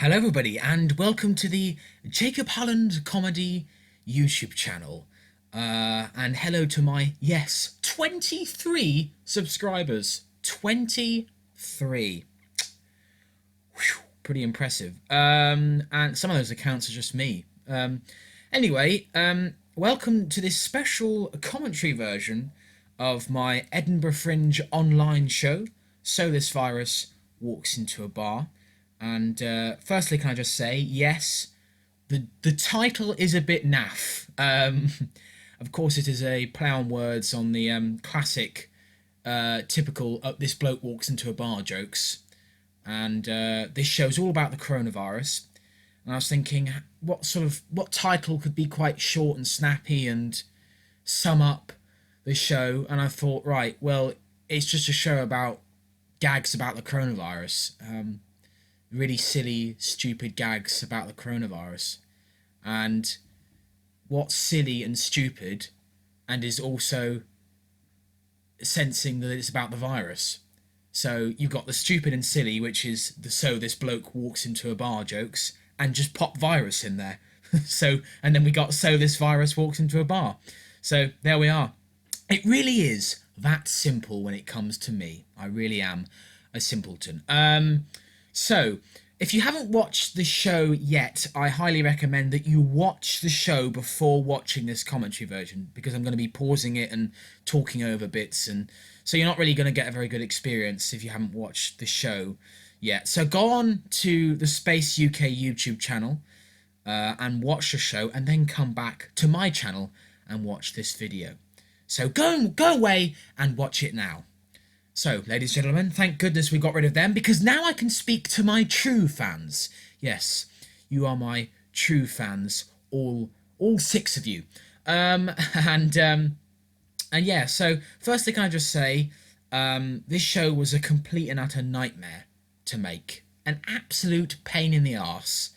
Hello, everybody, and welcome to the Jacob Holland Comedy YouTube channel. And hello to my, yes, 23 subscribers. 23. Whew, pretty impressive. And some of those accounts are just me. Anyway, welcome to this special commentary version of my Edinburgh Fringe online show, So This Virus Walks Into a Bar. And firstly, can I just say, yes, the title is a bit naff. Of course, it is a play on words on the classic, typical "this bloke walks into a bar" jokes. And this show's all about the coronavirus. And I was thinking, what title could be quite short and snappy and sum up the show? And I thought, right, well, it's just a show about gags about the coronavirus. Really silly, stupid gags about the coronavirus. And what's silly and stupid and is also sensing that it's about the virus. So you've got the stupid and silly, which is the "so this bloke walks into a bar" jokes, and just pop virus in there. And then we got "so this virus walks into a bar." So there we are. It really is that simple when it comes to me. I really am a simpleton. So, if you haven't watched the show yet, I highly recommend that you watch the show before watching this commentary version, because I'm going to be pausing it and talking over bits, and so you're not really going to get a very good experience if you haven't watched the show yet. So go on to the Space UK YouTube channel and watch the show, and then come back to my channel and watch this video. So go away and watch it now. So, ladies and gentlemen, thank goodness we got rid of them, because now I can speak to my true fans. Yes, you are my true fans, all six of you. And yeah, so firstly, can I just say, this show was a complete and utter nightmare to make. An absolute pain in the arse.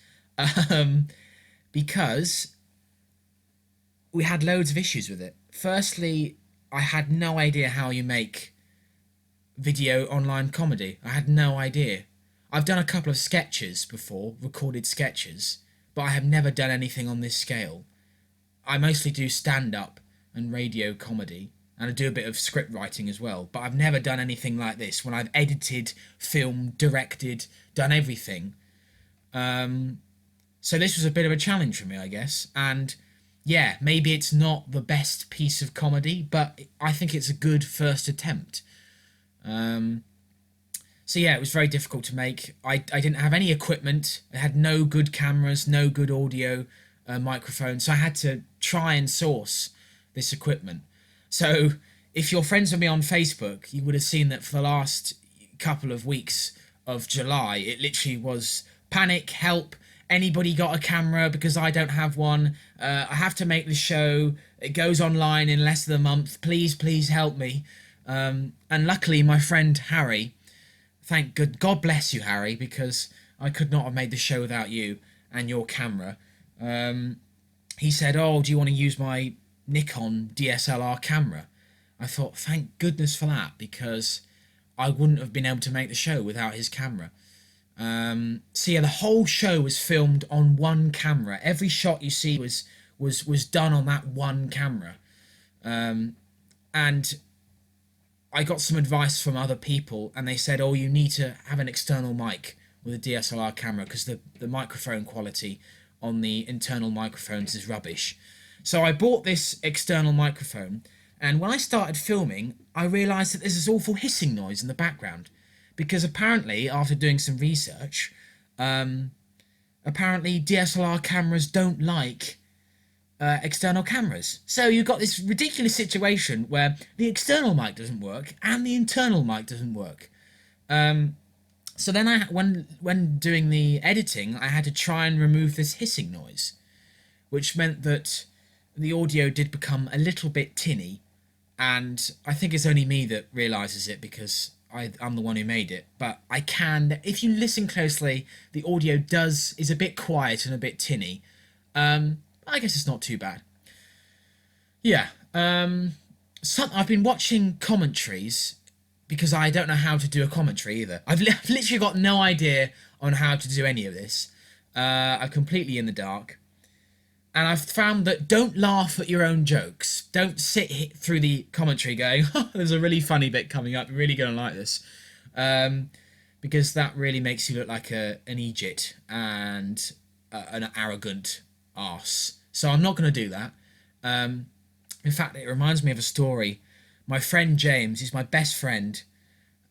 Because we had loads of issues with it. Firstly, I had no idea how you make video online comedy. I had no idea. I've done a couple of sketches before, recorded sketches, but I have never done anything on this scale. I mostly do stand-up and radio comedy, and I do a bit of script writing as well, but I've never done anything like this, when I've edited, filmed, directed, done everything. So this was a bit of a challenge for me, I guess, and yeah, maybe it's not the best piece of comedy, but I think it's a good first attempt. So yeah, it was very difficult to make. I didn't have any equipment. I had no good cameras, no good audio microphone, so I had to try and source this equipment. So if you're friends with me on Facebook, you would have seen that for the last couple of weeks of July, it literally was panic, help, anybody got a camera, because I don't have one, I have to make the show, it goes online in less than a month, please help me. And luckily my friend Harry, God bless you, Harry, because I could not have made the show without you and your camera. He said, "Oh, do you want to use my Nikon DSLR camera?" I thought, thank goodness for that, because I wouldn't have been able to make the show without his camera. So yeah, the whole show was filmed on one camera. Every shot you see was done on that one camera. And I got some advice from other people, and they said, "Oh, you need to have an external mic with a DSLR camera, because the microphone quality on the internal microphones is rubbish." So I bought this external microphone, and when I started filming, I realised that there's this awful hissing noise in the background, because apparently, after doing some research, apparently DSLR cameras don't like external cameras. So you've got this ridiculous situation where the external mic doesn't work and the internal mic doesn't work. So then when doing the editing, I had to try and remove this hissing noise, which meant that the audio did become a little bit tinny, and I think it's only me that realises it, because I'm the one who made it. But if you listen closely, the audio is a bit quiet and a bit tinny. I guess it's not too bad. Yeah. I've been watching commentaries, because I don't know how to do a commentary either. I've literally got no idea on how to do any of this. I'm completely in the dark. And I've found that don't laugh at your own jokes. Don't through the commentary going, oh, there's a really funny bit coming up. You're really going to like this. Because that really makes you look like an idiot and an arrogant arse. So I'm not going to do that. In fact, it reminds me of a story. My friend James, he's my best friend,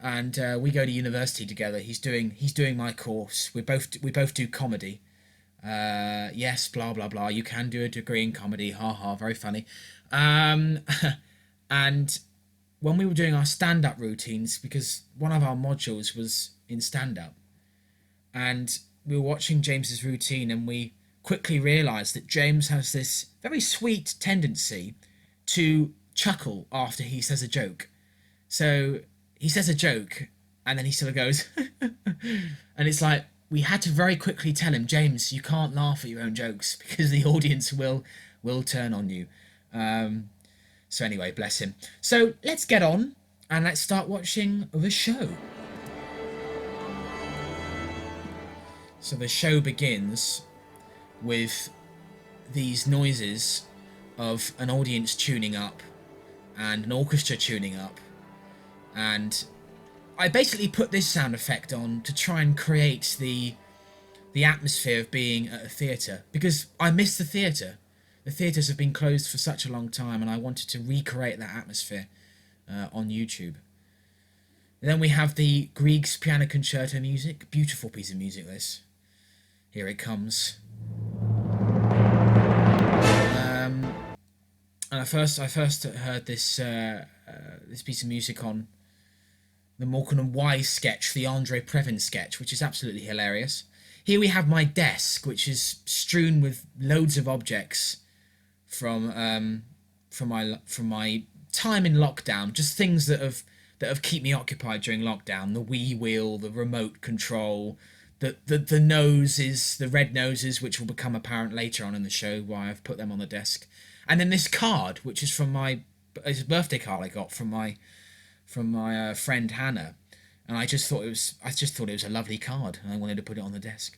and we go to university together. He's doing my course. We both do comedy. Yes, blah blah blah. You can do a degree in comedy. Ha ha, very funny. And when we were doing our stand-up routines, because one of our modules was in stand-up, and we were watching James's routine, and we quickly realised that James has this very sweet tendency to chuckle after he says a joke. So he says a joke, and then he sort of goes, and it's like, we had to very quickly tell him, James, you can't laugh at your own jokes because the audience will turn on you. So anyway, bless him. So let's get on and let's start watching the show. So the show begins with these noises of an audience tuning up and an orchestra tuning up, and I basically put this sound effect on to try and create the atmosphere of being at a theatre, because I miss the theatre. The theatres have been closed for such a long time, and I wanted to recreate that atmosphere on YouTube. And then we have the Grieg's Piano Concerto music. Beautiful piece of music, this. Here it comes. And I first heard this this piece of music on the Morecambe and Wise sketch, the Andre Previn sketch, which is absolutely hilarious. Here we have my desk, which is strewn with loads of objects from my time in lockdown, just things that have kept me occupied during lockdown. The Wii wheel, the remote control, the noses, the red noses, which will become apparent later on in the show why I've put them on the desk. And then this card, which is from it's a birthday card I got from my friend Hannah, and I just thought it was a lovely card, and I wanted to put it on the desk.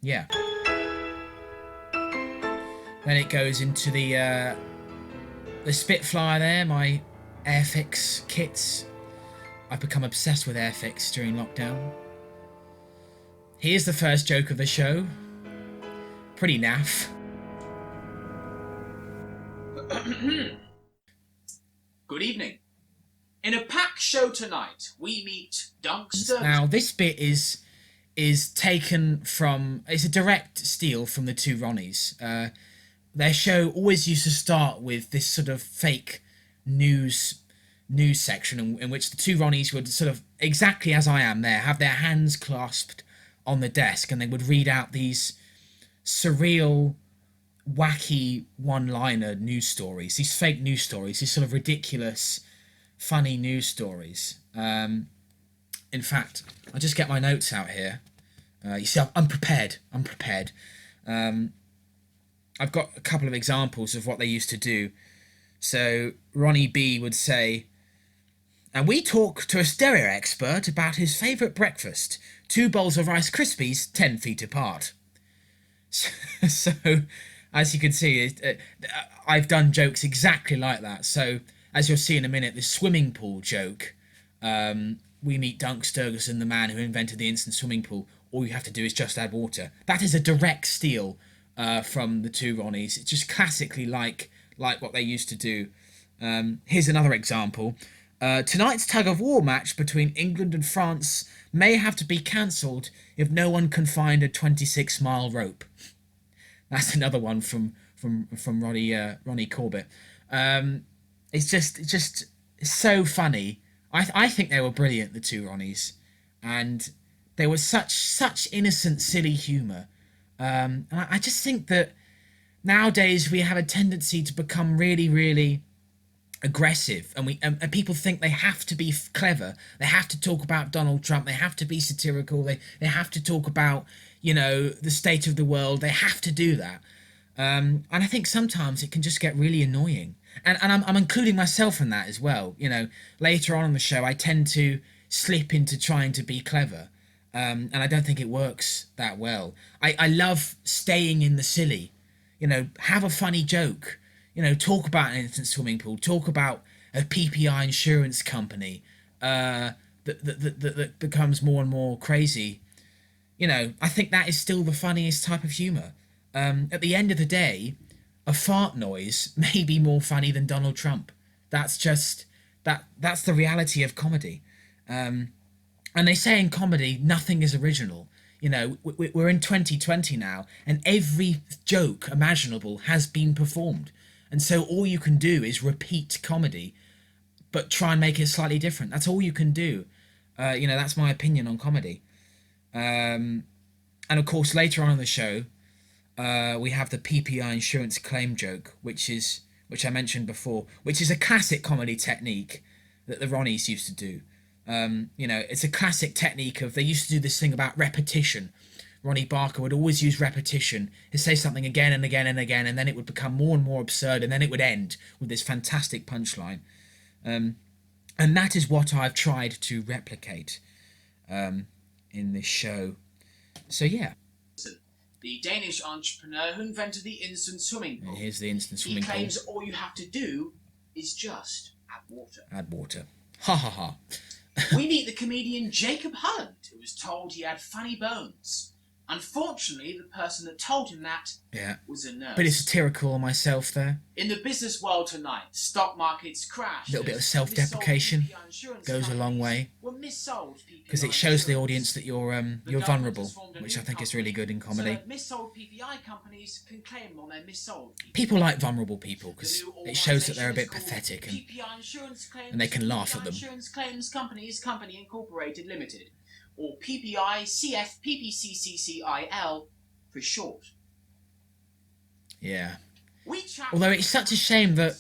Yeah. Then it goes into the Spitfire there, my Airfix kits. I've become obsessed with Airfix during lockdown. Here's the first joke of the show. Pretty naff. Good evening. In a packed show tonight, we meet Dunkster. Now, this bit is taken from... It's a direct steal from the two Ronnies. Their show always used to start with this sort of fake news section in which the two Ronnies would sort of, exactly as I am there, have their hands clasped on the desk, and they would read out these surreal, wacky one-liner news stories, these fake news stories, these sort of ridiculous, funny news stories. In fact, I'll just get my notes out here. You see, I'm prepared. I've got a couple of examples of what they used to do. So Ronnie B would say, and we talk to a stereo expert about his favourite breakfast, 2 bowls of Rice Krispies 10 feet apart. So as you can see, I've done jokes exactly like that. So as you'll see in a minute, the swimming pool joke, we meet Dunk Sturgeson, the man who invented the instant swimming pool. All you have to do is just add water. That is a direct steal from the two Ronnies. It's just classically like what they used to do. Here's another example. Tonight's tug-of-war match between England and France may have to be cancelled if no one can find a 26-mile rope. That's another one from Ronnie Corbett. It's just so funny. I think they were brilliant, the two Ronnies, and they were such innocent, silly humour. And I just think that nowadays we have a tendency to become really, really aggressive, and people think they have to be clever. They have to talk about Donald Trump. They have to be satirical. They have to talk about, the state of the world. They have to do that. And I think sometimes it can just get really annoying. And I'm including myself in that as well. Later on in the show, I tend to slip into trying to be clever. And I don't think it works that well. I love staying in the silly, have a funny joke, talk about an instant swimming pool, talk about a PPI insurance company that becomes more and more crazy. I think that is still the funniest type of humour. At the end of the day, a fart noise may be more funny than Donald Trump. That's just that's the reality of comedy. And they say in comedy, nothing is original. We're in 2020 now, and every joke imaginable has been performed. And so all you can do is repeat comedy, but try and make it slightly different. That's all you can do. That's my opinion on comedy. And of course, later on in the show, we have the PPI insurance claim joke, which I mentioned before, which is a classic comedy technique that the Ronnies used to do. It's a classic technique they used to do this thing about repetition. Ronnie Barker would always use repetition. He'd say something again and again and again, and then it would become more and more absurd, and then it would end with this fantastic punchline. And that is what I've tried to replicate in this show. So yeah. The Danish entrepreneur who invented the instant swimming pool. And here's the instant swimming pool. He claims all you have to do is just add water. Add water. Ha ha ha. We meet the comedian Jacob Holland, who was told he had funny bones. Unfortunately, the person that told him that was a nurse. Bit of satirical on myself there. In the business world tonight, stock markets crash. A little bit of self-deprecation goes a long way, because it shows the audience that you're vulnerable, which I think is really good in comedy. So missold PPI companies can claim on their missold PPI. People like vulnerable people because it shows that they're a bit pathetic and they can laugh at them. Insurance Claims Companies Company Incorporated Limited, or PPI CF PPCCCIL for short. Yeah. Although it's such a shame that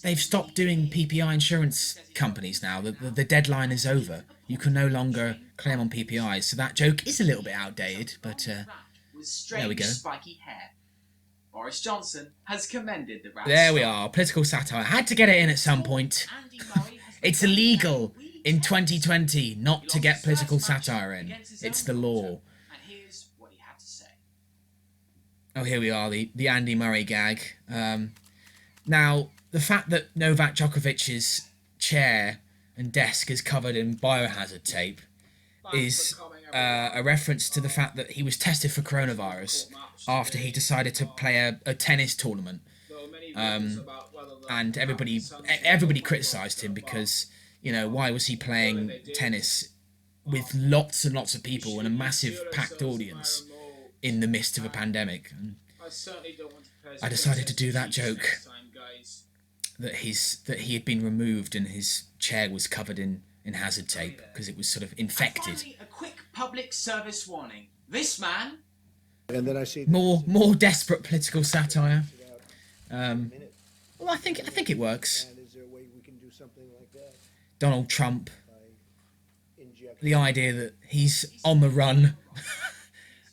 they've stopped doing PPI insurance companies now. The deadline is over. You can no longer claim on PPIs. So that joke is a little bit outdated, but there we go. Spiky hair. Boris Johnson has commended the rat. There we are. Political satire. I had to get it in at some point. It's illegal in 2020 not to get political satire in. It's the law. Oh, here we are, the Andy Murray gag. Now, the fact that Novak Djokovic's chair and desk is covered in biohazard tape is a reference to the fact that he was tested for coronavirus after he decided to play a tennis tournament. And everybody criticised him because, why was he playing tennis with lots and lots of people and a massive packed audience in the midst of a pandemic? And I decided to do that joke that he had been removed and his chair was covered in hazard tape because it was sort of infected. Finally, a quick public service warning. This man. And then I see more desperate political satire. Well, I think it works. Is there a way we can do something like that? Donald Trump. The idea that he's on the run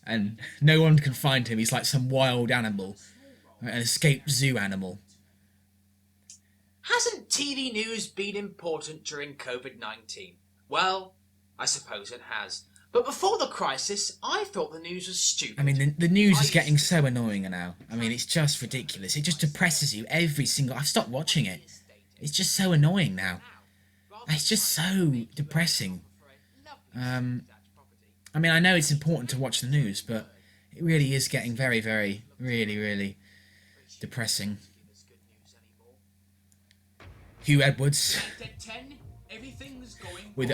and no one can find him. He's like some wild animal, an escaped zoo animal. Hasn't TV news been important during COVID-19? Well, I suppose it has. But before the crisis, I thought the news was stupid. I mean, the news is getting so annoying now. I mean, it's just ridiculous. It just depresses you every single... I've stopped watching it. It's just so annoying now. It's just so depressing. I mean, I know it's important to watch the news, but it really is getting very, very, really, really depressing. Hugh Edwards.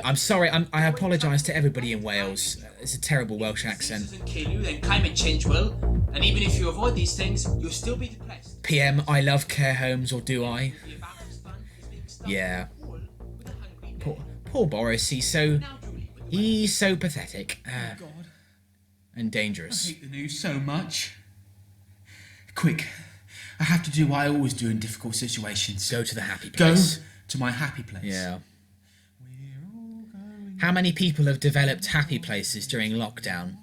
I'm sorry, I apologise to everybody in Wales. It's a terrible Welsh accent. Kill you, then climate change will. And even if you avoid these things, you'll still be depressed. PM, I love care homes, or do I? Yeah. Poor Boris, he's so pathetic. And dangerous. I hate the news so much. Quick, I have to do what I always do in difficult situations. Go to the happy place. Go to my happy place. Yeah. How many people have developed happy places during lockdown?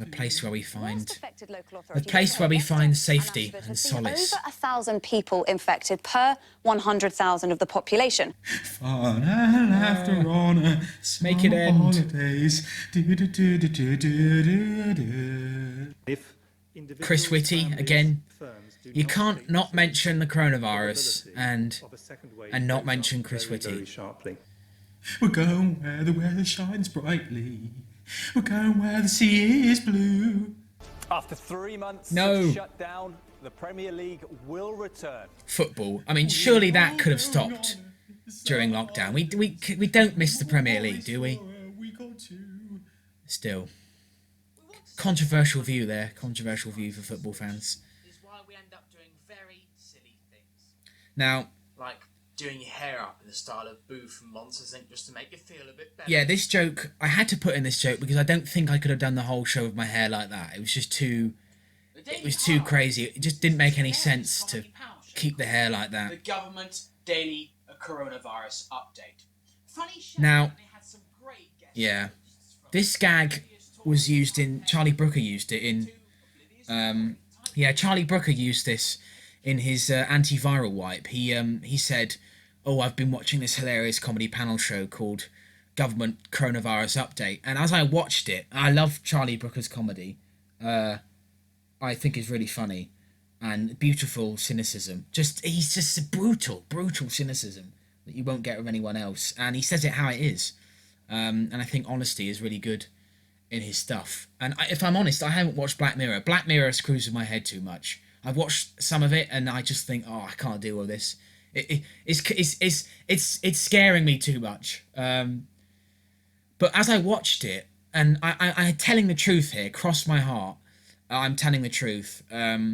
The place where we find Worst affected local the authorities place where we Leicester find safety Ashford and have seen solace. over 1,000 people infected per 100,000 of the population. Fun and laughter on a Make it summer end. holidays. Do. If individuals, Chris Whitty, families, again. firms do You not can't take not seriously mention the the coronavirus probability of a second wave and not goes mention up Chris very, Whitty. very sharply. We're going where the weather shines brightly. We're going where the sea is blue. After 3 months No. of shutdown, the Premier League will return. Football. I mean, surely that could have stopped during lockdown. We don't miss the Premier League, do we? Still. Controversial view there. Controversial view for football fans. Is why we end up doing very silly things. Now, Like doing your hair up in the style of Boo from Monsters Inc. just to make you feel a bit better. yeah, this joke, I had to put in this joke because I don't think I could have done the whole show with my hair like that. It was just too... It was too crazy. It just didn't make any sense to keep the hair like The that. government daily coronavirus update. Funny show. Now- and they had some great guests. Yeah. This gag was used in... Charlie Brooker used it in... Charlie Brooker used this in his antiviral wipe. He said, "Oh, I've been watching this hilarious comedy panel show called Government Coronavirus Update." And as I watched it, I love Charlie Brooker's comedy. I think it's really funny and beautiful cynicism. He's just a brutal cynicism that you won't get with anyone else. And he says it how it is. And I think honesty is really good in his stuff. And if I'm honest, I haven't watched Black Mirror. Black Mirror screws with my head too much. I've watched some of it and I just think, oh, I can't deal with this. It's scaring me too much. But as I watched it, and I telling the truth here, cross my heart, I'm telling the truth. I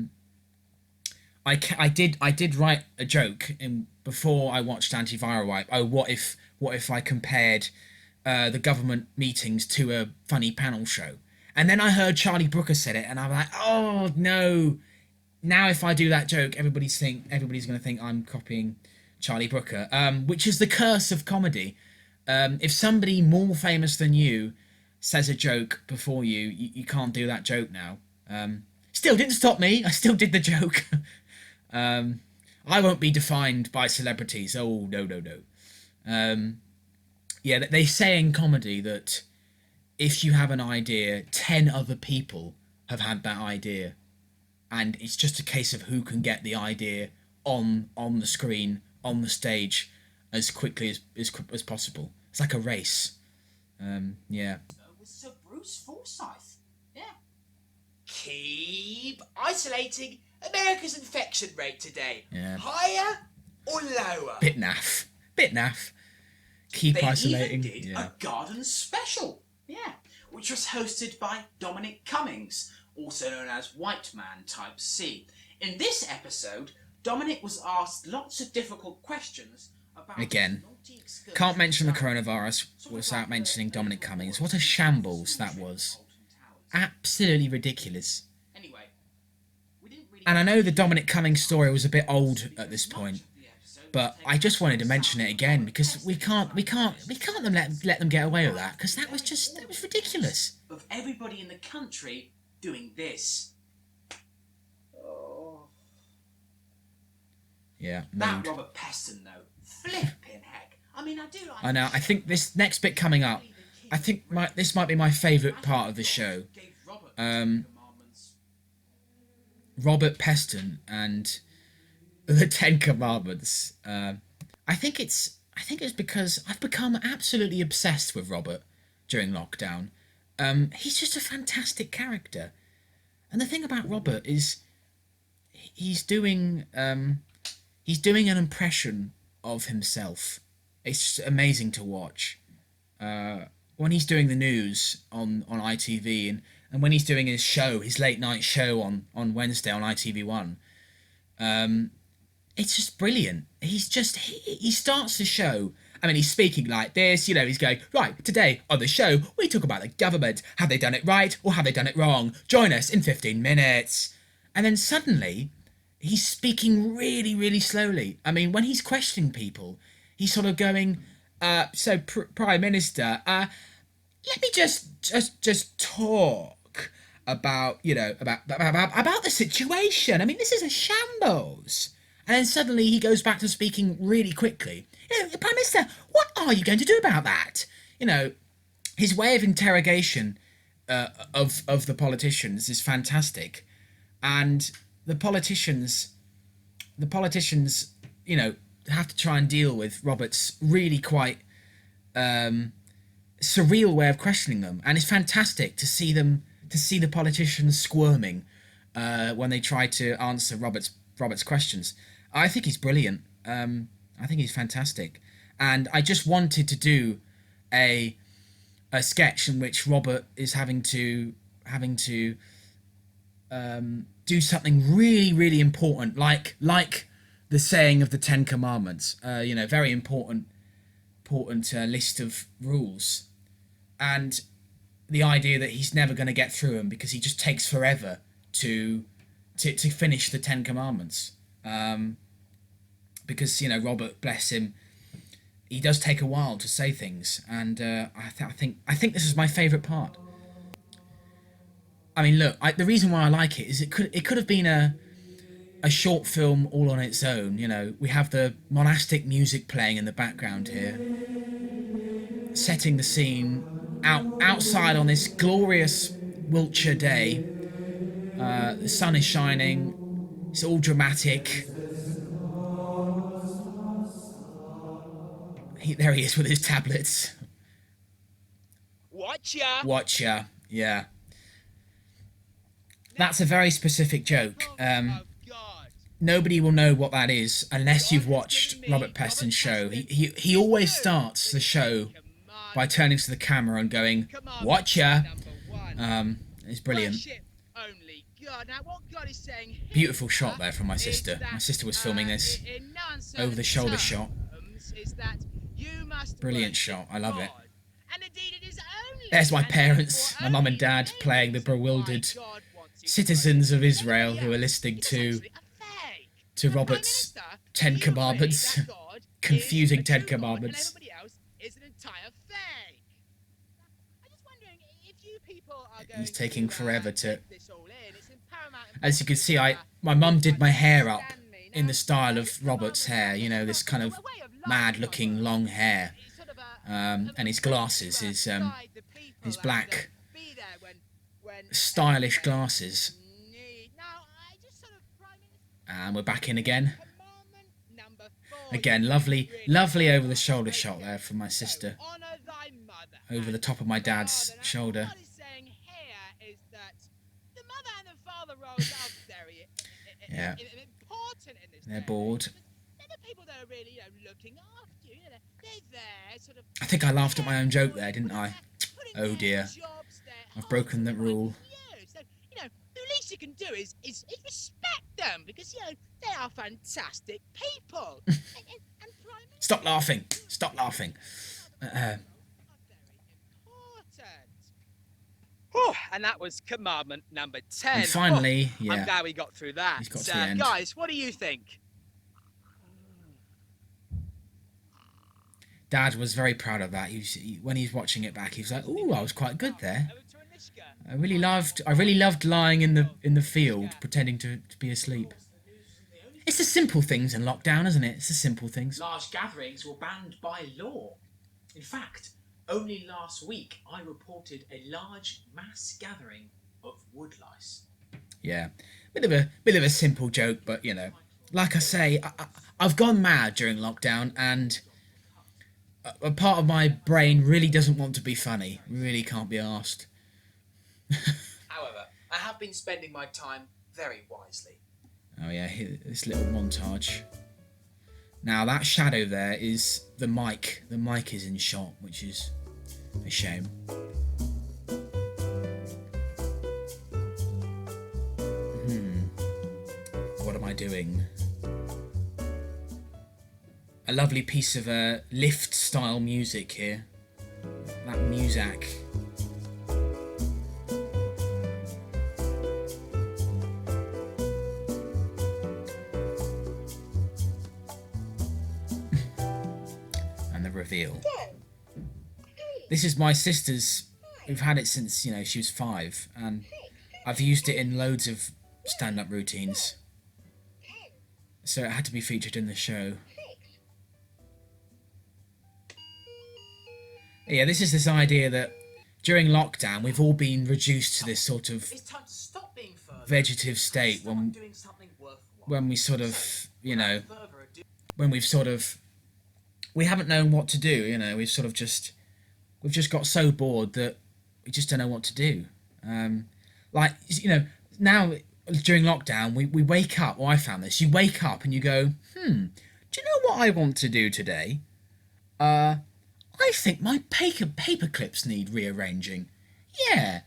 did write a joke before I watched Antiviral Wipe. Oh, what if I compared the government meetings to a funny panel show? And then I heard Charlie Brooker said it, and I'm like, oh no! Now if I do that joke, everybody's going to think I'm copying Charlie Brooker, which is the curse of comedy. If somebody more famous than you says a joke before you can't do that joke now. Still didn't stop me. I still did the joke. I won't be defined by celebrities. Oh, no. They say in comedy that if you have an idea, 10 other people have had that idea. And it's just a case of who can get the idea on the screen, on the stage, as quickly as possible. It's like a race. With Sir Bruce Forsyth. Yeah. Keep isolating America's infection rate today. Yeah. Higher or lower? Bit naff. Keep They isolating. even did a garden special. Yeah. Which was hosted by Dominic Cummings, also known as White Man Type C. In this episode, Dominic was asked lots of difficult questions about... Again, can't mention the coronavirus without mentioning Dominic Cummings. What a shambles that was. Absolutely ridiculous. Anyway, we didn't really... And I know the Dominic Cummings story was a bit old at this point, but I just wanted to mention it again because we can't let them get away with that because that was ridiculous. Of everybody in the country doing this. Oh. Yeah, That mood. Robert Peston, though. Flipping heck. I mean, I do like... I know. I think this next bit coming up, I think this might be my favourite part of the show. Robert Peston and the Ten Commandments. I think it's because I've become absolutely obsessed with Robert during lockdown. He's just a fantastic character, and the thing about Robert is he's doing an impression of himself. It's just amazing to watch. When he's doing the news on ITV and when he's doing his show, his late night show on Wednesday on ITV1, it's just brilliant. He starts the show. I mean, he's speaking like this, he's going, right, today on the show, we talk about the government. Have they done it right or have they done it wrong? Join us in 15 minutes. And then suddenly, he's speaking really, really slowly. I mean, when he's questioning people, he's sort of going, Prime Minister, let me just talk. about the situation. I mean, this is a shambles. And then suddenly he goes back to speaking really quickly. Prime Minister, what are you going to do about that? His way of interrogation of the politicians is fantastic, and the politicians, have to try and deal with Robert's really quite surreal way of questioning them, and it's fantastic to see the politicians squirming when they try to answer Robert's questions. I think he's brilliant. I think he's fantastic, and I just wanted to do a sketch in which Robert is having to do something really, really important, like the saying of the Ten Commandments. Very important list of rules, and the idea that he's never going to get through them because he just takes forever to finish the Ten Commandments. Because Robert, bless him, he does take a while to say things, and I think this is my favourite part. I mean, look, the reason why I like it is it could have been a short film all on its own. We have the monastic music playing in the background here, setting the scene outside on this glorious Wiltshire day. The sun is shining. It's all dramatic. There he is with his tablets. Watcha, yeah. That's a very specific joke. Nobody will know what that is unless you've watched Robert Peston's show. He always starts the show by turning to the camera and going, "Watcha." It's brilliant. Beautiful shot there from my sister. My sister was filming this over the shoulder shot. Brilliant shot. I love it. There's my parents, my mum and dad, playing the bewildered citizens of Israel who are listening to Robert's Ten Commandments, confusing Ten Commandments. He's taking forever to... As you can see, my mum did my hair up in the style of Robert's hair, this kind of mad-looking long hair, and his glasses, his black, stylish glasses. And we're back in again. Again, lovely over the shoulder shot there from my sister, over the top of my dad's shoulder. Yeah, they're bored. I think I laughed at my own joke there, didn't I? Oh dear, I've broken the rule. The least you can do is respect them, because they are fantastic people. Stop laughing! And that was commandment number 10. And finally, yeah, I'm glad we got through that. He's got to the end. Guys, what do you think? Dad was very proud of that. When he's watching it back, he was like, "Ooh, I was quite good there. I really loved lying in the field, pretending to be asleep." It's the simple things in lockdown, isn't it? It's the simple things. Large gatherings were banned by law. In fact, only last week I reported a large mass gathering of woodlice. Yeah, bit of a simple joke, but like I say, I've gone mad during lockdown, and a part of my brain really doesn't want to be funny. Really can't be arsed. However, I have been spending my time very wisely. Oh yeah, this little montage. Now that shadow there is the mic. The mic is in shot, which is a shame. What am I doing? A lovely piece of lift style music here. That Muzak. And the reveal. This is my sister's. We've had it since she was 5, and I've used it in loads of stand-up routines, so it had to be featured in the show. Yeah, this idea that during lockdown we've all been reduced to this sort of It's time to stop being further. vegetative state Start doing something worthwhile. when we sort of, you know, Further ado, when we haven't known what to do, you know, we've just got so bored that we just don't know what to do. Like, you know, now during lockdown, we wake up, well, I found this, you wake up and you go, do you know what I want to do today? I think my paper clips need rearranging. Yeah,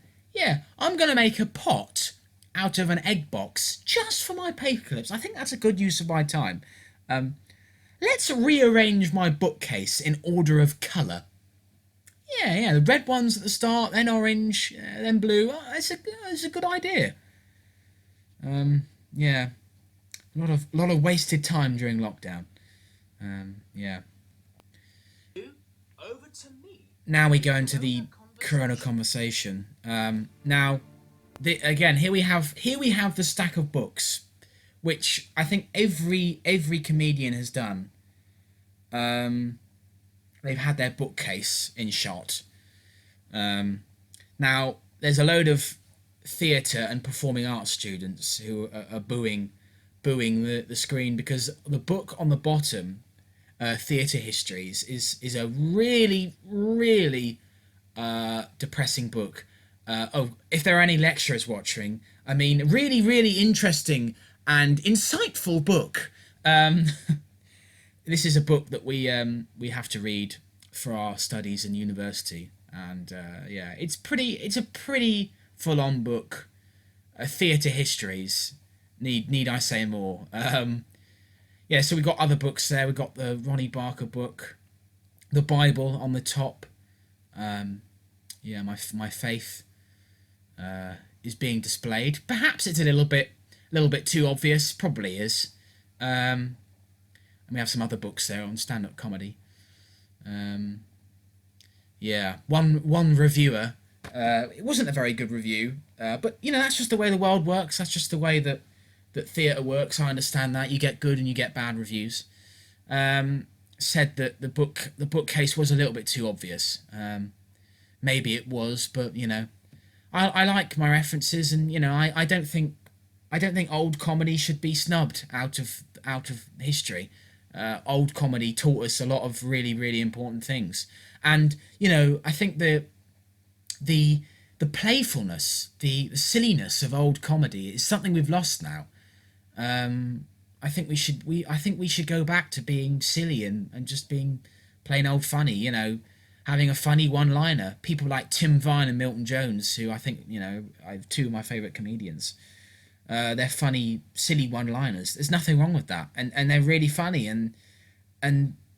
I'm going to make a pot out of an egg box just for my paper clips. I think that's a good use of my time. Let's rearrange my bookcase in order of colour. Yeah, the red ones at the start, then orange, then blue. Oh, it's a good idea. Yeah, a lot of wasted time during lockdown. Yeah. over to me. Now we go into the Corona conversation. Now, again, here we have the stack of books, which I think every comedian has done. They've had their bookcase in shot. Now, there's a load of theatre and performing arts students who are booing the screen because the book on the bottom, Theatre Histories, is a really depressing book. If there are any lecturers watching, I mean, really interesting and insightful book. This is a book that we have to read for our studies in university, and yeah, it's a pretty full-on book. Theatre Histories, need I say more? Yeah, so we got other books there. We got the Ronnie Barker book, the Bible on the top. Yeah, my faith is being displayed. Perhaps it's a little bit too obvious. Probably is. And we have some other books there on stand-up comedy. Yeah, one reviewer. It wasn't a very good review, but you know, that's just the way the world works. That's just the way that theatre works. I understand that. You get good and you get bad reviews. Said that the bookcase was a little bit too obvious. Maybe it was, but you know, I like my references, and you know, I don't think old comedy should be snubbed out of history. Old comedy taught us a lot of really important things, and you know, I think the playfulness, the silliness of old comedy is something we've lost now. I think we should go back to being silly and just being plain old funny. You know, having a funny one-liner. People like Tim Vine and Milton Jones, who I think, you know, are two of my favourite comedians. They're funny, silly one-liners. There's nothing wrong with that, and they're really funny, and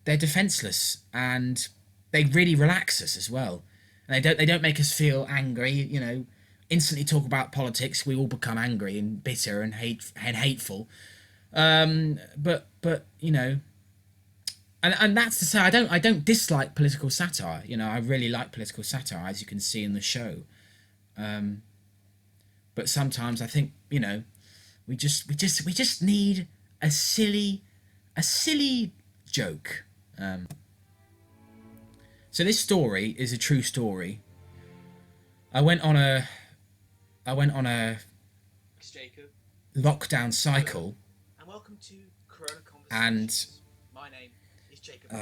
they're defenceless, and they really relax us as well. And they don't make us feel angry. You know, instantly talk about politics, we all become angry and bitter and hateful. But you know, and that's to say, I don't dislike political satire. You know, I really like political satire, as you can see in the show. But sometimes I think, you know, we just need a silly joke. So this story is a true story. I went on a Jacob, lockdown cycle, and welcome to Corona Conversations. and My name is Jacob. But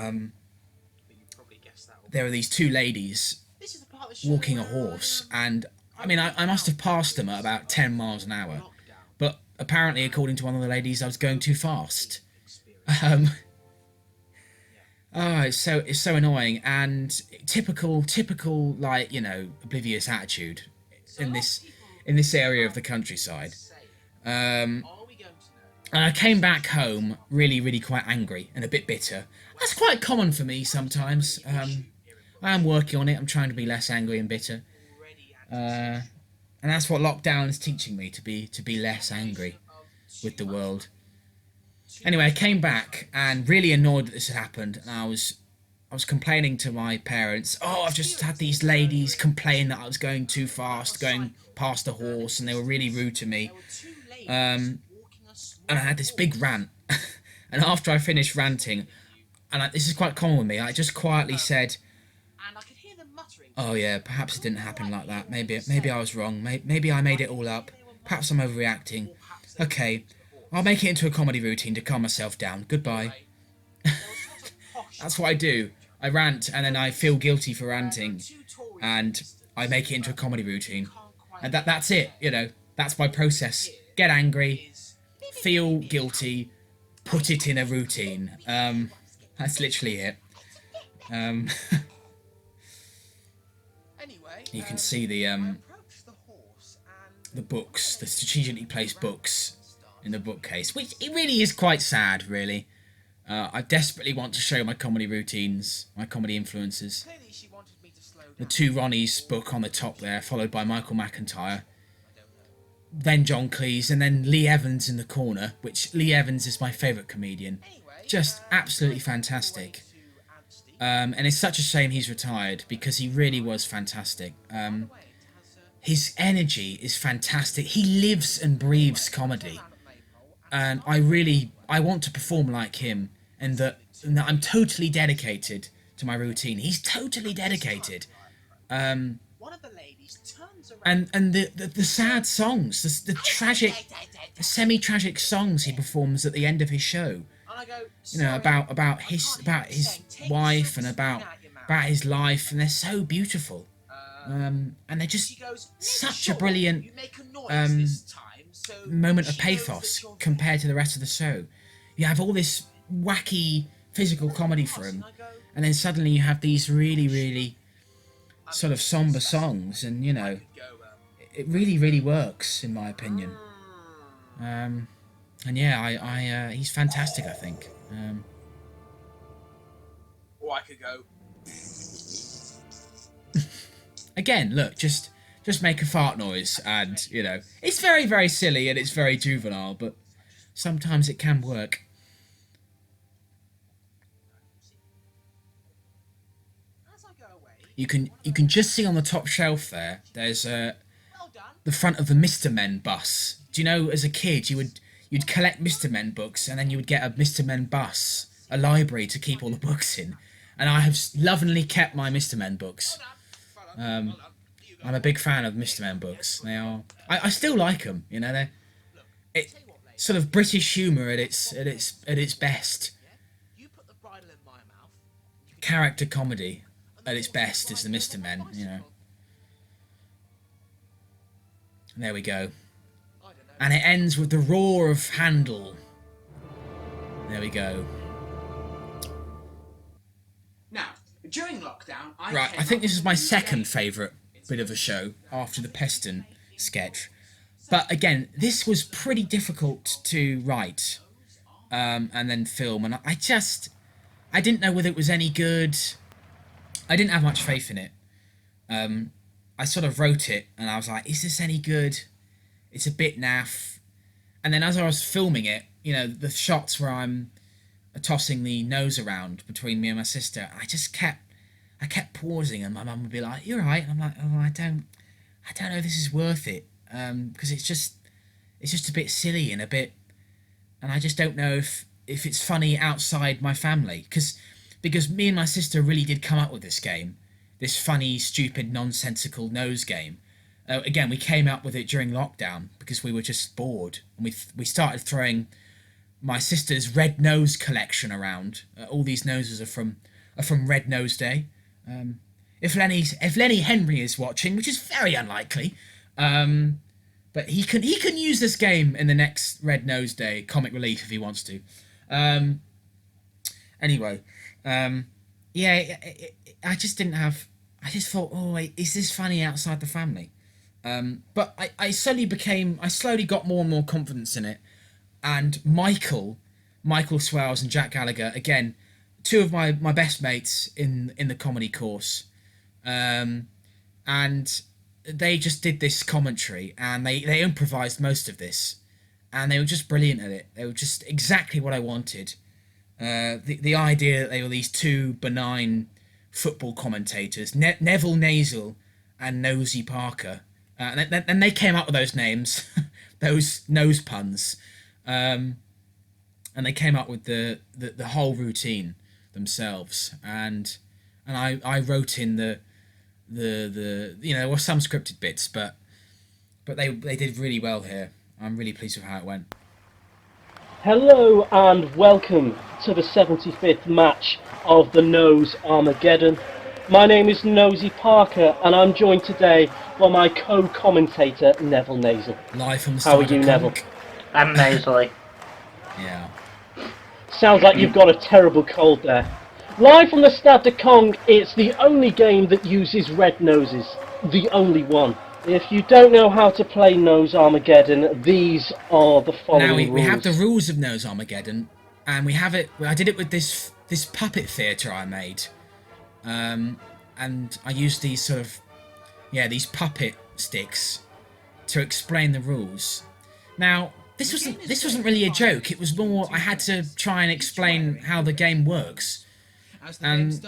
you probably guessed that. there were these two ladies This is the part of the show walking a where, horse, and I mean, I must have passed them at about 10 miles an hour, but apparently, according to one of the ladies, I was going too fast. Oh, it's so annoying, and typical like, you know, oblivious attitude in this area of the countryside. And I came back home really quite angry and a bit bitter. That's quite common for me sometimes. I am working on it. I'm trying to be less angry and bitter. And that's what lockdown is teaching me, to be less angry with the world. Anyway, I came back and really annoyed that this had happened, and was complaining to my parents, oh, I've just had these ladies complain that I was going too fast, going past a horse, and they were really rude to me. And I had this big rant. And after I finished ranting, and this is quite common with me, I just quietly said, oh yeah, perhaps it didn't happen like that. Maybe I was wrong. Maybe I made it all up. Perhaps I'm overreacting. Okay, I'll make it into a comedy routine to calm myself down. Goodbye. That's what I do. I rant and then I feel guilty for ranting, and I make it into a comedy routine. And that's it, you know. That's my process. Get angry, feel guilty, put it in a routine. That's literally it. You can see the books, the strategically placed books in the bookcase, which it really is quite sad, really. I desperately want to show my comedy routines, my comedy influences. The two Ronnies book on the top there, followed by Michael McIntyre. Then John Cleese, and then Lee Evans in the corner, which Lee Evans is my favourite comedian. Just absolutely fantastic. And it's such a shame he's retired, because he really was fantastic. His energy is fantastic. He lives and breathes comedy. And I want to perform like him, and that I'm totally dedicated to my routine. He's totally dedicated. And the sad songs, the tragic, semi-tragic songs he performs at the end of his show, you know, about his wife and about his life, and they're so beautiful, and they're just such a brilliant moment of pathos compared to the rest of the show. You have all this wacky physical comedy for him, and then suddenly you have these really sort of somber songs, and you know, it really works in my opinion. And yeah, he's fantastic, I think. Or I could go. Again, look, just make a fart noise, and you know, it's very silly and it's very juvenile, but sometimes it can work. You can just see on the top shelf there's the front of the Mr. Men bus. Do you know, as a kid you'd collect Mr. Men books, and then you would get a Mr. Men bus, a library to keep all the books in. And I have lovingly kept my Mr. Men books. I'm a big fan of Mr. Men books. They are. I still like them. You know, they're sort of British humour at its best. Character comedy at its best is the Mr. Men. You know. There we go. And it ends with the roar of Handel. There we go. Now, during lockdown, I think this is my second favourite bit of the show after the Peston sketch. But again, this was pretty difficult to write and then film, and I didn't know whether it was any good. I didn't have much faith in it. I sort of wrote it and I was like, is this any good? It's a bit naff. And then as I was filming it, you know, the shots where I'm tossing the nose around between me and my sister, I kept pausing, and my mum would be like, "You're right." And I'm like, "Oh, I don't know if this is worth it, because it's just a bit silly and I just don't know if it's funny outside my family, because me and my sister really did come up with this game, this funny, stupid, nonsensical nose game. Again, we came up with it during lockdown because we were just bored, and we started throwing my sister's red nose collection around. All these noses are from Red Nose Day. If Lenny Henry is watching, which is very unlikely, but he can use this game in the next Red Nose Day comic relief if he wants to. Anyway, yeah, I just thought, oh wait, is this funny outside the family? But I slowly got more and more confidence in it, and Michael Swales and Jack Gallagher, again, two of my best mates in the comedy course, and they just did this commentary, and they improvised most of this, and they were just brilliant at it. They were just exactly what I wanted. the idea that they were these two benign football commentators, Neville Nasal and Nosy Parker, and they came up with those names, those nose puns, and they came up with the whole routine themselves, and I wrote in the there were some scripted bits, but they did really well here. I'm really pleased with how it went. Hello and welcome to the 75th match of the Nose Armageddon. My name is Nosy Parker and I'm joined today by my co-commentator Neville Nasal. Live from the How are you, Neville? I'm nasally. Yeah. Sounds like you've got a terrible cold there. Live from the Stade de Cong, it's the only game that uses red noses. The only one. If you don't know how to play Nose Armageddon, these are the following Now we rules. have the rules of Nose Armageddon, and we have it. I did it with this puppet theatre I made, and I used these these puppet sticks to explain the rules. Now this wasn't really a joke. It was more I had to try and explain how the game works. And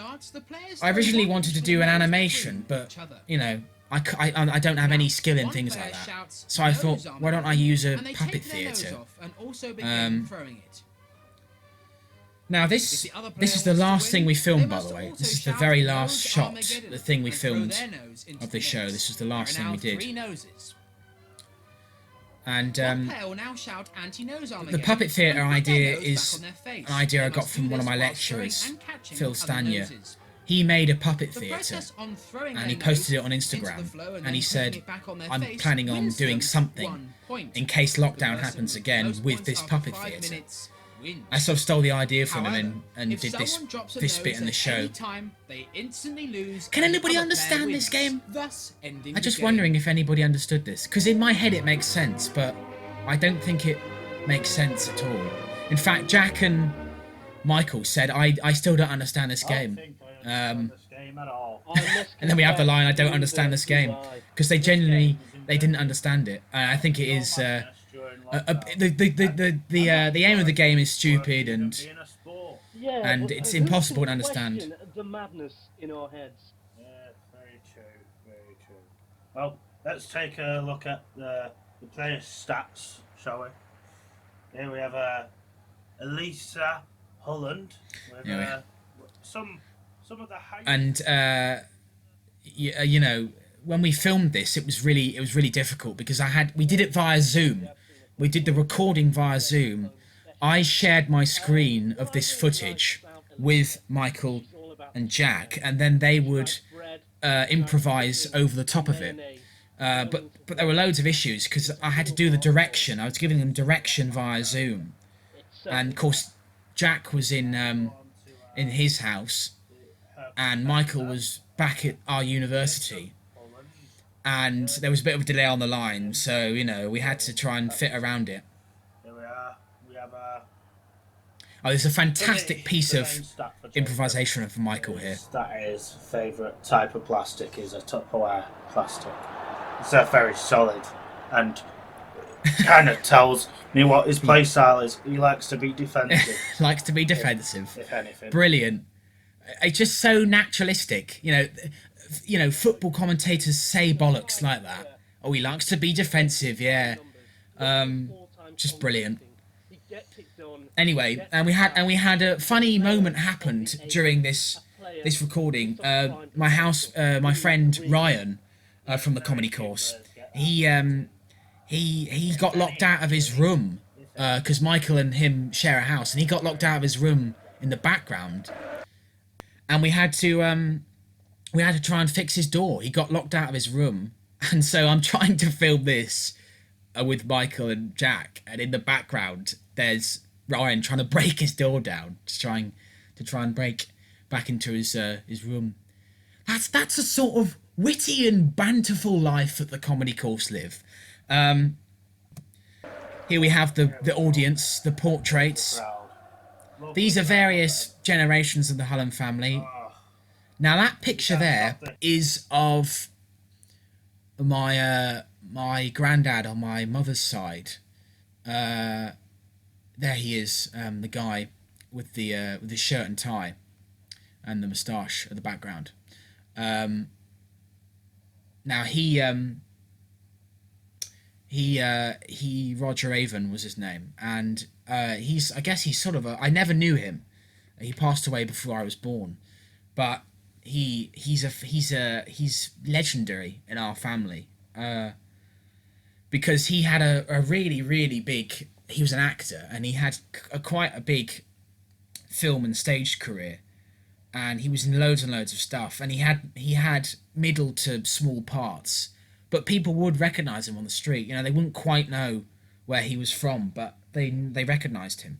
I originally wanted to do an animation, but I don't have any skill in things like that. So I thought, why don't I use a puppet theatre? Now this is the last thing we filmed, by the way. This is the very last shot, the thing we filmed of the show. This is the last thing we did. And the puppet theatre idea is an idea I got from one of my lecturers, Phil Stanier. He made a puppet theatre and he posted it on Instagram, and he said, I'm planning on doing something in case lockdown happens again with this puppet theatre. I sort of stole the idea from him and did this bit in the show. Can anybody understand this game? I'm just wondering if anybody understood this, because in my head it makes sense, but I don't think it makes sense at all. In fact, Jack and Michael said, I still don't understand this game. And then we have the line, I don't understand this game, because they genuinely didn't understand it. And I think it is the aim of the game is stupid and it's impossible to understand. The madness in our heads. Yeah, very true, very true. Well, let's take a look at the player stats, shall we? Here we have Elisa Holland with some of the height. And when we filmed this, it was really difficult because we did it via Zoom. We did the recording via Zoom. I shared my screen of this footage with Michael and Jack, and then they would improvise over the top of it. But there were loads of issues because I had to do the direction. I was giving them direction via Zoom, and of course Jack was in his house, and Michael was back at our university, and there was a bit of a delay on the line, so we had to try and fit around it. Here we are. We have there's a fantastic piece of improvisation from Michael here. That is favourite type of plastic is a Tupperware plastic. It's very solid and kind of tells me what his play style is. He likes to be defensive. Likes to be defensive. If anything. Brilliant. It's just so naturalistic. Football commentators say bollocks like that. Oh, he likes to be defensive, yeah. Just brilliant. Anyway, and we had a funny moment happened during this recording. My friend Ryan from the comedy course, he got locked out of his room because Michael and him share a house, and he got locked out of his room in the background, and we had to try and fix his door. He got locked out of his room, and so I'm trying to film this with Michael and Jack, and in the background there's Ryan trying to break his door down, to try and break back into his room. That's a sort of witty and banterful life that the comedy course live. Here we have the audience, the portraits. These are various generations of the Hullen family. Now that picture there is of my granddad on my mother's side. There he is, the guy with the shirt and tie, and the moustache at the background. Now he Roger Avon was his name, and I guess he's sort of I never knew him. He passed away before I was born, but he's legendary in our family, because he had a really, really big. He was an actor, and he had quite a big film and stage career, and he was in loads and loads of stuff, and he had middle to small parts, but people would recognise him on the street. You know, they wouldn't quite know where he was from, but they recognised him.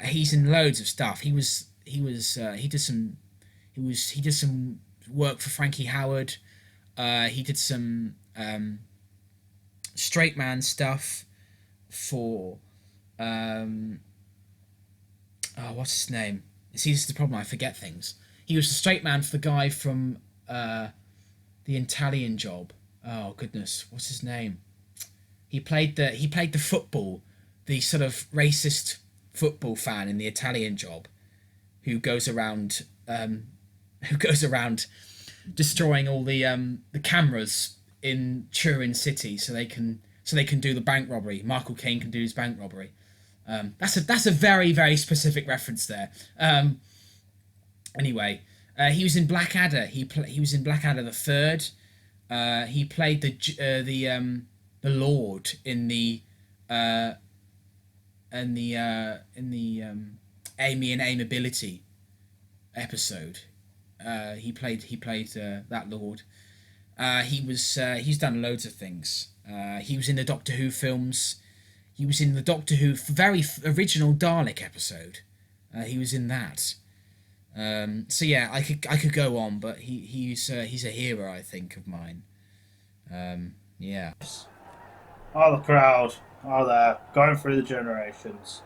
He's in loads of stuff. He did some work for Frankie Howerd. He did some straight man stuff for what's his name? See, this is the problem, I forget things. He was the straight man for the guy from the Italian Job. Oh goodness, what's his name? He played the football, the sort of racist football fan in the Italian Job, who goes around destroying all the cameras in Turin City so they can do the bank robbery. Michael Caine can do his bank robbery. That's a very, very specific reference there. Anyway, he was in Blackadder. He was in Blackadder the Third. He played the Lord in the Amy and Amiability episode. He played that Lord. He's done loads of things. He was in the Doctor Who films. He was in the Doctor Who very original Dalek episode. He was in that. So yeah, I could go on, but he's a hero, I think, of mine. Yeah. All the crowd are there, going through the generations.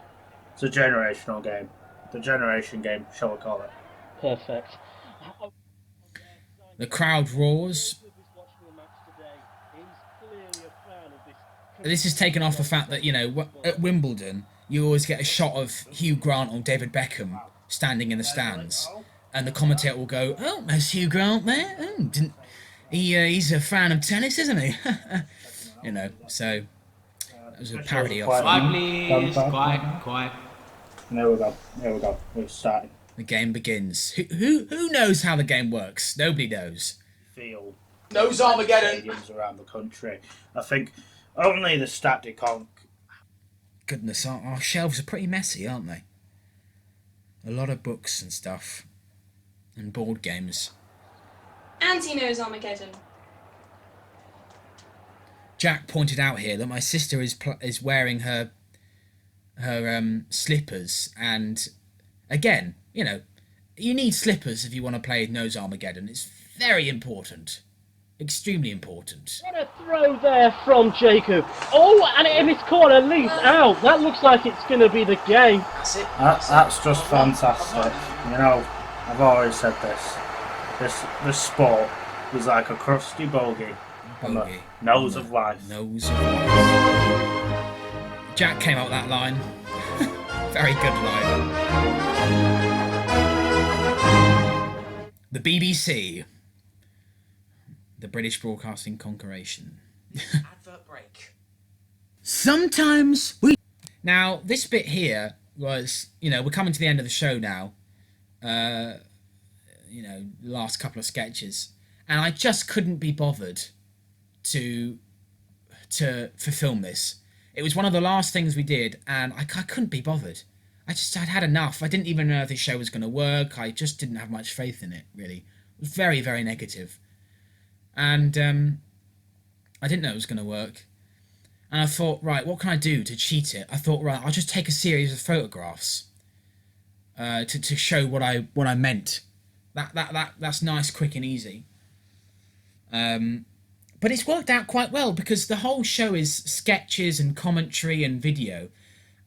It's a generational game. The generation game, shall we call it? Perfect. The crowd roars. This is taken off the fact that, you know, at Wimbledon, you always get a shot of Hugh Grant or David Beckham standing in the stands, and the commentator will go, "Oh, there's Hugh Grant there. Oh, he's a fan of tennis, isn't he?" You know, so it was a parody of Quiet, please. Quiet. There we go. We're starting. The game begins. Who knows how the game works? Nobody knows. Feel Knows Armageddon. stadiums around the country. I think only the Static-Conk. Goodness, our shelves are pretty messy, aren't they? A lot of books and stuff, and board games. Auntie knows Armageddon. Jack pointed out here that my sister is wearing her slippers, and again, you know, you need slippers if you want to play Knows Armageddon. It's very important, extremely important. What a throw there from Jacob. Oh, and in his corner, Leaf out. That looks like it's going to be the game. That's it. That's just fantastic. You know, I've always said this sport is like a crusty bogey on the nose of life. Nose of life. Jack came out that line. Very good line. The BBC. The British Broadcasting Corporation. Advert break. Sometimes we... Now, this bit here was, you know, we're coming to the end of the show now. You know, the last couple of sketches. And I just couldn't be bothered to film this. It was one of the last things we did, and I couldn't be bothered. I'd had enough. I didn't even know if this show was going to work. I just didn't have much faith in it, really. It was very, very negative. And I didn't know it was going to work. And I thought, right, what can I do to cheat it? I thought, right, I'll just take a series of photographs to show what I meant. That's nice, quick, and easy. But it's worked out quite well, because the whole show is sketches and commentary and video.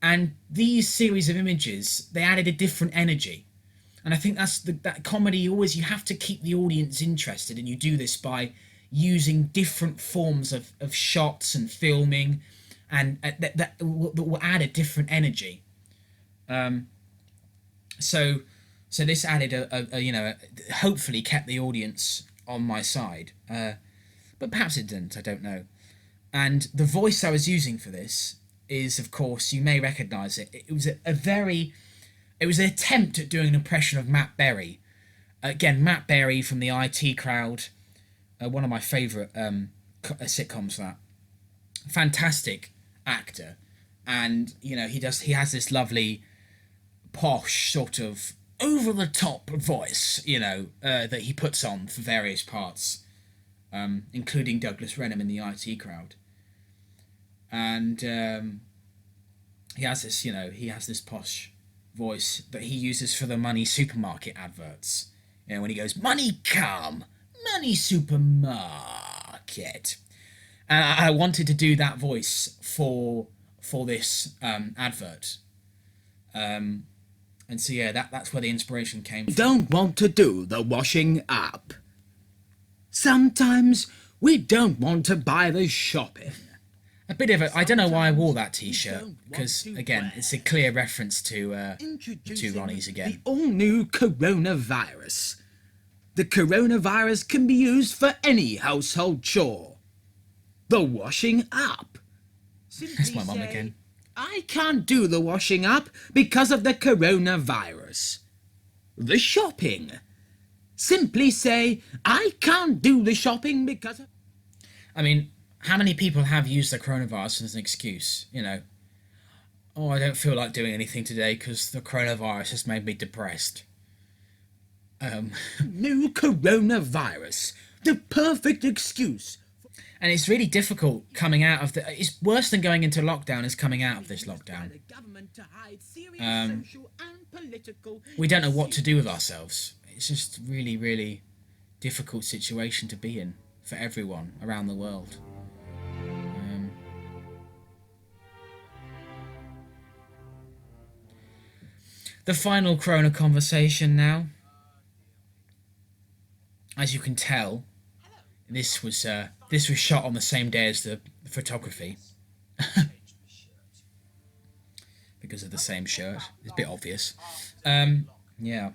And these series of images, they added a different energy. And I think that's that comedy always, you have to keep the audience interested, and you do this by using different forms of shots and filming, and that will add a different energy. So this added hopefully kept the audience on my side, but perhaps it didn't. I don't know. And the voice I was using for this is, of course, you may recognise it. It was it was an attempt at doing an impression of Matt Berry. Again, Matt Berry from the IT Crowd, one of my favourite sitcoms. That fantastic actor, and he has this lovely, posh sort of over the top voice, that he puts on for various parts, including Douglas Renham in the IT Crowd, and he has this posh voice that he uses for the Money Supermarket adverts. When he goes, "Money come, Money Supermarket," and I wanted to do that voice for this advert. And so yeah, that's where the inspiration came from. Don't want to do the washing up. Sometimes we don't want to buy the shopping. A bit of I don't know why I wore that t-shirt, because again, it's a clear reference to two Ronnies again. The all-new coronavirus. The coronavirus can be used for any household chore. The washing up. That's my mum again. I can't do the washing up because of the coronavirus. The shopping. Simply say, I can't do the shopping because of... I mean, how many people have used the coronavirus as an excuse? Oh, I don't feel like doing anything today because the coronavirus has made me depressed. New coronavirus. The perfect excuse. And it's really difficult coming out of it's worse than going into lockdown is coming out of this lockdown. We don't know what to do with ourselves. It's just really, really difficult situation to be in for everyone around the world. The final Corona conversation now. As you can tell, this was shot on the same day as the photography. Because of the same shirt. It's a bit obvious. Yeah.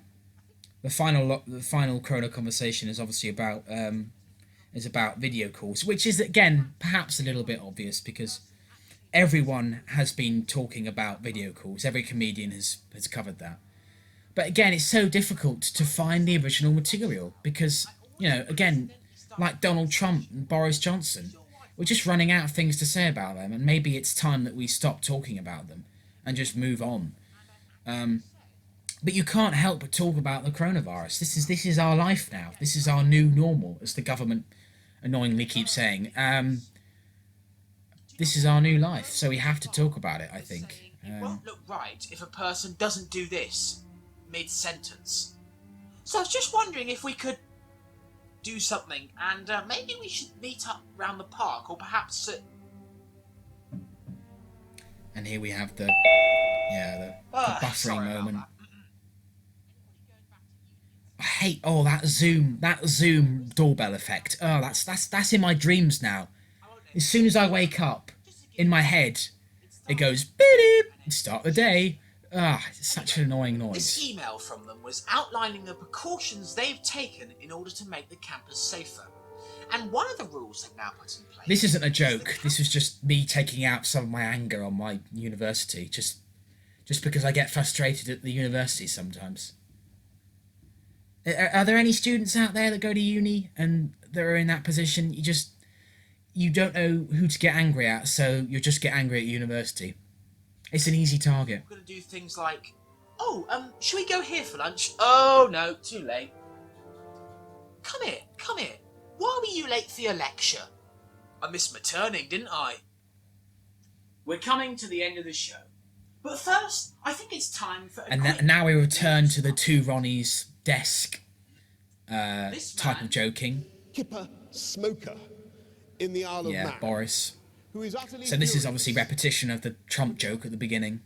The final Corona conversation is obviously about video calls, which is again perhaps a little bit obvious because everyone has been talking about video calls. Every comedian has covered that. But again, it's so difficult to find the original material because, again, like Donald Trump and Boris Johnson, we're just running out of things to say about them, and maybe it's time that we stop talking about them and just move on. But you can't help but talk about the coronavirus. This is our life now. This is our new normal, as the government annoyingly keeps saying. This is our new life, so we have to talk about it, I think. It won't look right if a person doesn't do this mid-sentence. So I was just wondering if we could do something, and maybe we should meet up round the park, or perhaps And here we have the buffering moment. I hate that Zoom doorbell effect. Oh, that's in my dreams now. As soon as I wake up, in my head, it goes beep, start the day. It's such an annoying noise. This email from them was outlining the precautions they've taken in order to make the campus safer. And one of the rules they've now put in place... This isn't a joke. This was just me taking out some of my anger on my university, just because I get frustrated at the university sometimes. Are there any students out there that go to uni and that are in that position? You don't know who to get angry at, so you'll just get angry at university. It's an easy target. We're going to do things like, should we go here for lunch? Oh, no, too late. Come here. Why were you late for your lecture? I missed my turning, didn't I? We're coming to the end of the show. But first, I think it's time for now we return to the two Ronnies desk type of joking. Kipper smoker in the Isle of Man. Boris. Who is utterly So this is furious. obviously repetition of the Trump joke at the beginning.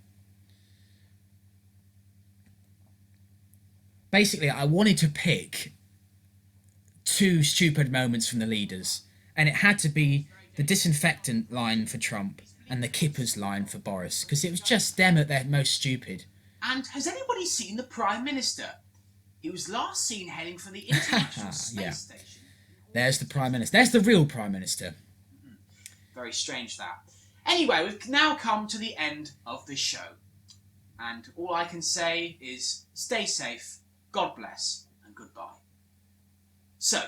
Basically, I wanted to pick two stupid moments from the leaders, and it had to be the disinfectant line for Trump and the kippers line for Boris, because it was just them at their most stupid. And has anybody seen the Prime Minister? He was last seen heading for the International Space Yeah. Station. There's the Prime Minister. There's the real Prime Minister. Very strange, that. Anyway, we've now come to the end of the show. And all I can say is stay safe, God bless, and goodbye. So,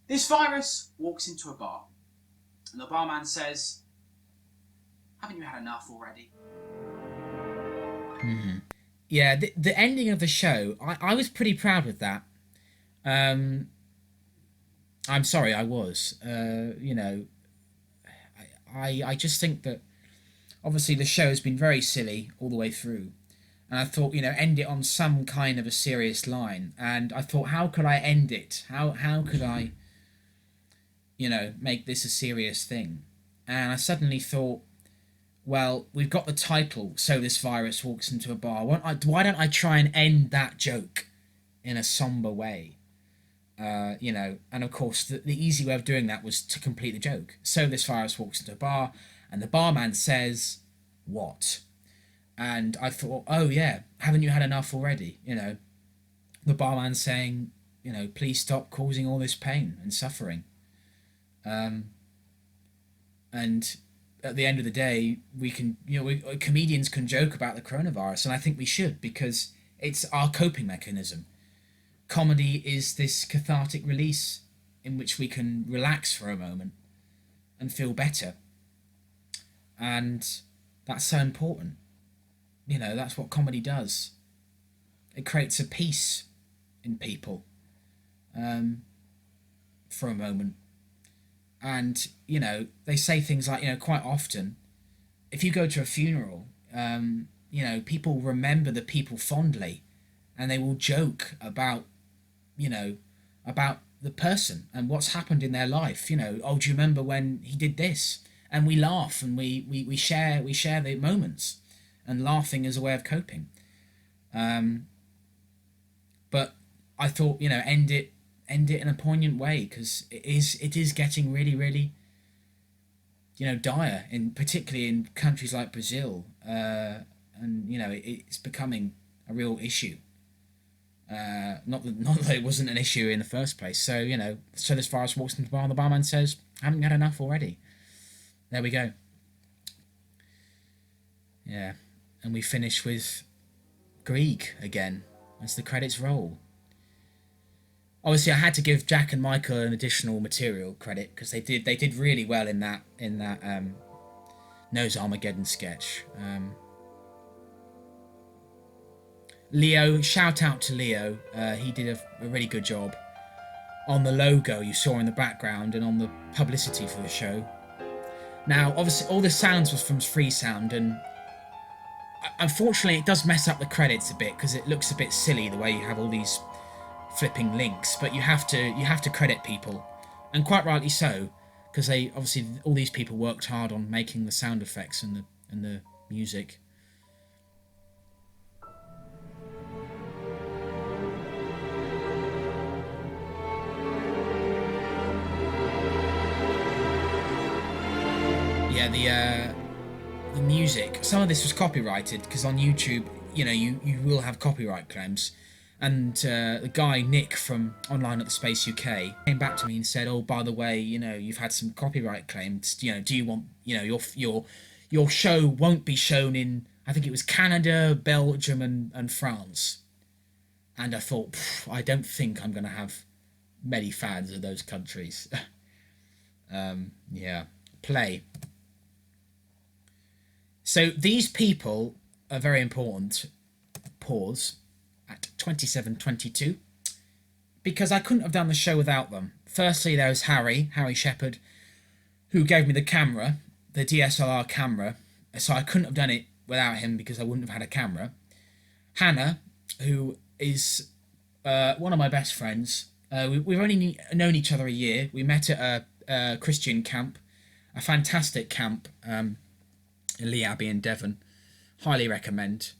this virus walks into a bar. And the barman says, haven't you had enough already? Yeah, the ending of the show, I was pretty proud with that. I'm sorry, I was. You know, I just think that obviously the show has been very silly all the way through. And I thought, you know, end it on some kind of a serious line. And I thought, how could I end it? How could I, you know, make this a serious thing? And I suddenly thought, well, we've got the title, So This Virus Walks Into a Bar. Why don't I try and end that joke in a somber way? You know, and of course, the easy way of doing that was to complete the joke. So this virus walks into a bar, and the barman says, what? And I thought, oh yeah, haven't you had enough already? You know, the barman saying, you know, please stop causing all this pain and suffering. And at the end of the day, we can, you know, comedians can joke about the coronavirus, and I think we should, because it's our coping mechanism. Comedy is this cathartic release in which we can relax for a moment and feel better. And that's so important. You know, that's what comedy does. It creates a peace in people for a moment. And, you know, they say things like, you know, quite often, if you go to a funeral, you know, people remember the people fondly, and they will joke about, you know, about the person and what's happened in their life. You know, oh, do you remember when he did this? And we laugh, and we share the moments, and laughing is a way of coping. But I thought, you know, end it in a poignant way, because it is getting really, really, you know, dire, particularly in countries like Brazil, and you know, it's becoming a real issue. Not that it wasn't an issue in the first place. So, you know, so this virus walks into the bar, and the barman says, haven't you had enough already? There we go. Yeah, and we finish with Grieg again as the credits roll. Obviously, I had to give Jack and Michael an additional material credit, because they did really well in that Nose Armageddon sketch. Leo, shout out to Leo. He did a really good job on the logo you saw in the background and on the publicity for the show. Now, obviously, all the sounds was from Freesound, and unfortunately, it does mess up the credits a bit, because it looks a bit silly the way you have all these flipping links, but you have to credit people, and quite rightly so, because they obviously, all these people worked hard on making the sound effects and the music. Yeah, the music, some of this was copyrighted, because on YouTube, you know, you will have copyright claims. And the guy, Nick, from Online at the Space UK, came back to me and said, oh, by the way, you know, you've had some copyright claims. You know, do you want, you know, your show won't be shown in, I think it was Canada, Belgium, and France. And I thought, I don't think I'm going to have many fans of those countries. Yeah, play. So these people are very important. Pause. At 27:22, because I couldn't have done the show without them. Firstly, there was Harry Shepherd, who gave me the camera, the DSLR camera, so I couldn't have done it without him, because I wouldn't have had a camera. Hannah, who is one of my best friends. We've only known each other a year. We met at a Christian camp, a fantastic camp in Lee Abbey in Devon. Highly recommend.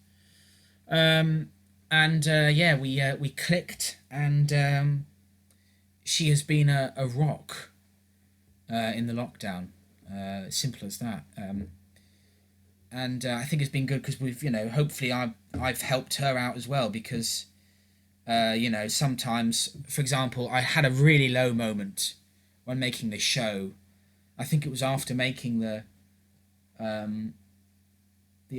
And yeah, we clicked, and she has been a rock in the lockdown. Simple as that. and I think it's been good because we've, hopefully I've helped her out as well, because sometimes, for example, I had a really low moment when making this show. I think it was after making the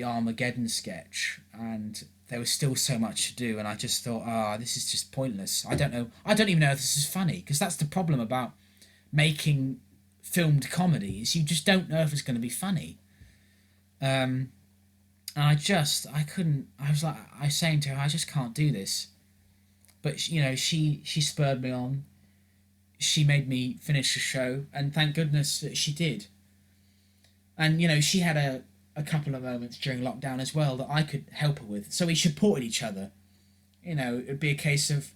Armageddon sketch, and there was still so much to do, and I just thought, this is just pointless. I don't even know if this is funny, because that's the problem about making filmed comedies. You just don't know if it's going to be funny. And I was saying to her, I just can't do this. But she spurred me on. She made me finish the show, and thank goodness that she did. And she had a couple of moments during lockdown as well that I could help her with. So we supported each other. It'd be a case of,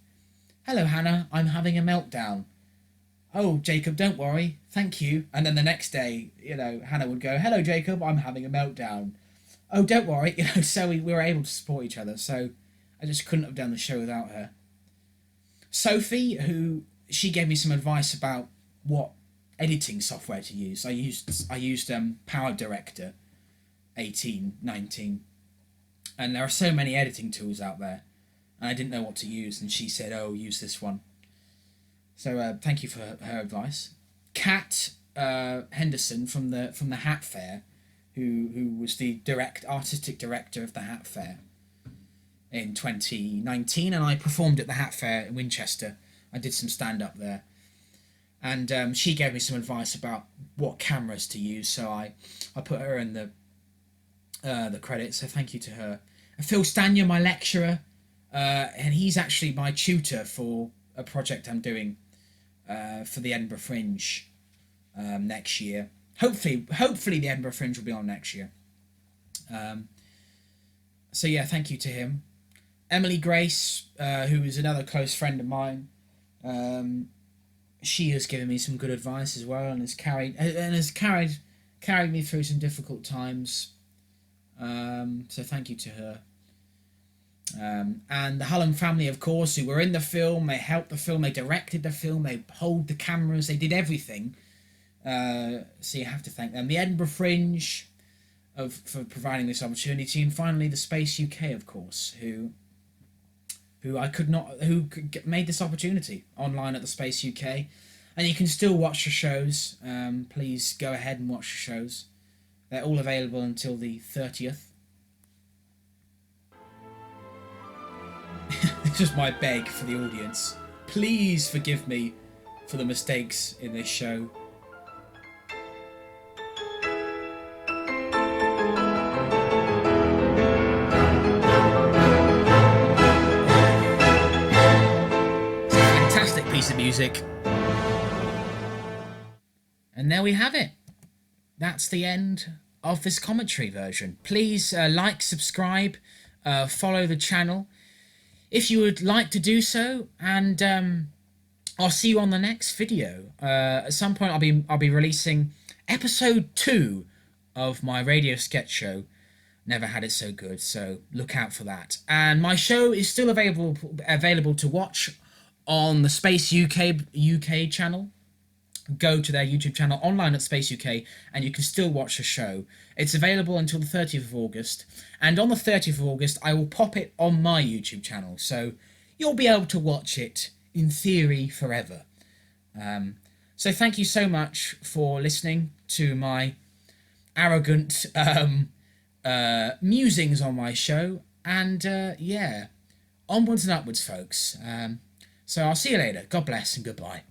"Hello, Hannah, I'm having a meltdown." "Oh, Jacob, don't worry, thank you." And then the next day, Hannah would go, "Hello, Jacob, I'm having a meltdown." "Oh, don't worry," so we were able to support each other. So I just couldn't have done the show without her. Sophie, she gave me some advice about what editing software to use. I used Power Director 18, 19, and there are so many editing tools out there, and I didn't know what to use, and she said, "Oh, use this one." So thank you for her advice. Kat Henderson from the Hat Fair, who was the artistic director of the Hat Fair in 2019, and I performed at the Hat Fair in Winchester. I did some stand-up there, and she gave me some advice about what cameras to use, so I put her in the credits, so thank you to her. Phil Stanier, my lecturer, and he's actually my tutor for a project I'm doing for the Edinburgh Fringe next year. Hopefully the Edinburgh Fringe will be on next year. So yeah, thank you to him. Emily Grace, who is another close friend of mine, she has given me some good advice as well, and has carried me through some difficult times. So thank you to her. And the Hullen family, of course, who were in the film. They helped the film, they directed the film, they hold the cameras, they did everything. So you have to thank them. The Edinburgh Fringe for providing this opportunity, and finally the Space UK, of course, who made this opportunity online at the Space UK. And you can still watch the shows. Please go ahead and watch the shows. They're all available until the 30th. It's just my beg for the audience. Please forgive me for the mistakes in this show. It's a fantastic piece of music. And there we have it. That's the end of this commentary version. Please like, subscribe, follow the channel if you would like to do so, and I'll see you on the next video. At some point I'll be releasing episode 2 of my radio sketch show, Never Had It So Good, so look out for that. And my show is still available to watch on the Space UK channel. Go to their YouTube channel online at Space UK, and you can still watch the show. It's available until the 30th of August, and on the 30th of August I will pop it on my YouTube channel, so you'll be able to watch it in theory forever. So thank you so much for listening to my arrogant musings on my show, and yeah, onwards and upwards, folks. So I'll see you later. God bless and goodbye.